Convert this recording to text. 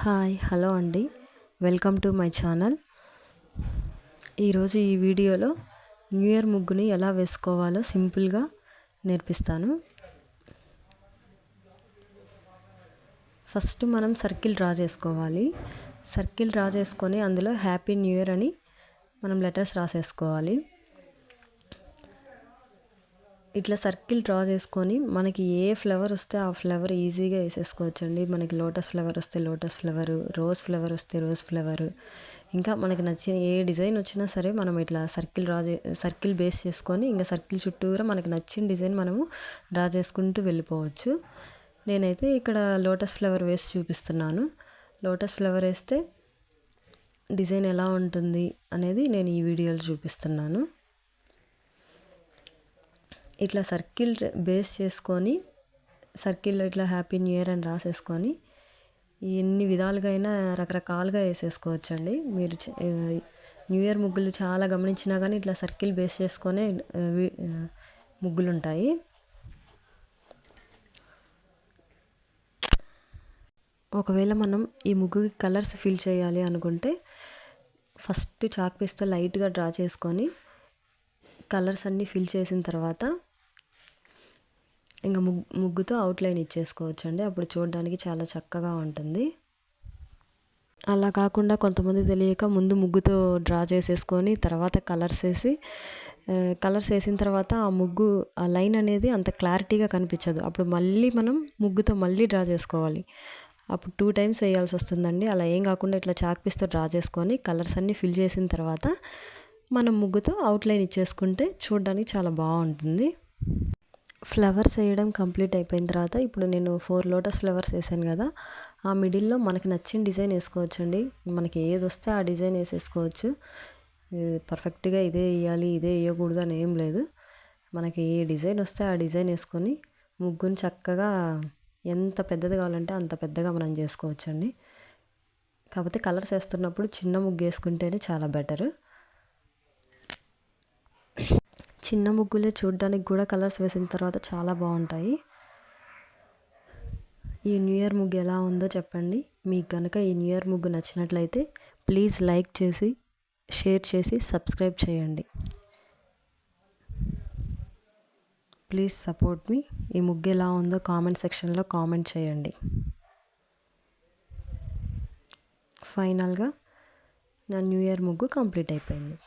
Hi hello అండి, welcome to my channel. ఈరోజు ఈ వీడియోలో న్యూ ఇయర్ ముగ్గుని ఎలా వేసుకోవాలో సింపుల్గా నేర్పిస్తాను. ఫస్ట్ మనం సర్కిల్ డ్రా చేసుకోవాలి. సర్కిల్ డ్రా చేసుకొని అందులో హ్యాపీ న్యూ ఇయర్ అని మనం లెటర్స్ రాసేసుకోవాలి. ఇట్లా సర్కిల్ డ్రా చేసుకొని మనకి ఏ ఫ్లవర్ వస్తే ఆ ఫ్లవర్ ఈజీగా వేసేసుకోవచ్చండి. మనకి లోటస్ ఫ్లవర్ వస్తే లోటస్ ఫ్లవరు, రోజ్ ఫ్లవర్ వస్తే రోజ్ ఫ్లవరు, ఇంకా మనకి నచ్చిన ఏ డిజైన్ వచ్చినా సరే మనం ఇట్లా సర్కిల్ బేస్ చేసుకొని ఇంకా సర్కిల్ చుట్టూరా మనకి నచ్చిన డిజైన్ మనము డ్రా చేసుకుంటూ వెళ్ళిపోవచ్చు. నేనైతే ఇక్కడ లోటస్ ఫ్లవర్ వేసి చూపిస్తున్నాను. లోటస్ ఫ్లవర్ వేస్తే డిజైన్ ఎలా ఉంటుంది అనేది నేను ఈ వీడియోలో చూపిస్తున్నాను. ఇట్లా సర్కిల్ బేస్ చేసుకొని సర్కిల్లో ఇట్లా హ్యాపీ న్యూ ఇయర్ అని రాసేసుకొని ఎన్ని విధాలుగా అయినా రకరకాలుగా వేసేసుకోవచ్చండి. మీరు న్యూ ఇయర్ ముగ్గులు చాలా గమనించినా కానీ ఇట్లా సర్కిల్ బేస్ చేసుకొనే ముగ్గులు ఉంటాయి. ఒకవేళ మనం ఈ ముగ్గుకి కలర్స్ ఫిల్ చేయాలి అనుకుంటే ఫస్ట్ చాక్ పీస్తో లైట్గా డ్రా చేసుకొని కలర్స్ అన్నీ ఫిల్ చేసిన తర్వాత ఇంకా ముగ్గుతో అవుట్లైన్ ఇచ్చేసుకోవచ్చు అండి. అప్పుడు చూడడానికి చాలా చక్కగా ఉంటుంది. అలా కాకుండా కొంతమంది తెలియక ముందు ముగ్గుతో డ్రా చేసేసుకొని తర్వాత కలర్స్ వేసిన తర్వాత ఆ లైన్ అనేది అంత క్లారిటీగా కనిపించదు. అప్పుడు మళ్ళీ మనం ముగ్గుతో మళ్ళీ డ్రా చేసుకోవాలి. అప్పుడు 2 times వేయాల్సి వస్తుందండి. అలా ఏం కాకుండా ఇట్లా చాక్ పీస్తో డ్రా చేసుకొని కలర్స్ అన్నీ ఫిల్ చేసిన తర్వాత మనం ముగ్గుతో అవుట్లైన్ ఇచ్చేసుకుంటే చూడడానికి చాలా బాగుంటుంది. ఫ్లవర్స్ వేయడం కంప్లీట్ అయిపోయిన తర్వాత ఇప్పుడు నేను 4 లోటస్ ఫ్లవర్స్ వేసాను కదా, ఆ మిడిల్లో మనకి నచ్చిన డిజైన్ వేసుకోవచ్చండి. మనకి ఏది వస్తే ఆ డిజైన్ వేసేసుకోవచ్చు. పర్ఫెక్ట్గా ఇదే వేయాలి ఇదే వేయకూడదు అని ఏం లేదు. మనకి ఏ డిజైన్ వస్తే ఆ డిజైన్ వేసుకొని ముగ్గుని చక్కగా ఎంత పెద్దది కావాలంటే అంత పెద్దగా మనం చేసుకోవచ్చండి. కాకపోతే కలర్స్ వేస్తున్నప్పుడు చిన్న ముగ్గు వేసుకుంటేనే చాలా బెటర్. చిన్న ముగ్గులే చూడడానికి కూడా కలర్స్ వేసిన తర్వాత చాలా బాగుంటాయి. ఈ న్యూ ఇయర్ ముగ్గు ఎలా ఉందో చెప్పండి. మీకు కనుక ఈ న్యూ ఇయర్ ముగ్గు నచ్చినట్లయితే ప్లీజ్ లైక్ చేసి షేర్ చేసి సబ్స్క్రైబ్ చేయండి. ప్లీజ్ సపోర్ట్ మీ. ఈ ముగ్గు ఎలా ఉందో కామెంట్ సెక్షన్లో కామెంట్ చేయండి. ఫైనల్గా నా న్యూ ఇయర్ ముగ్గు కంప్లీట్ అయిపోయింది.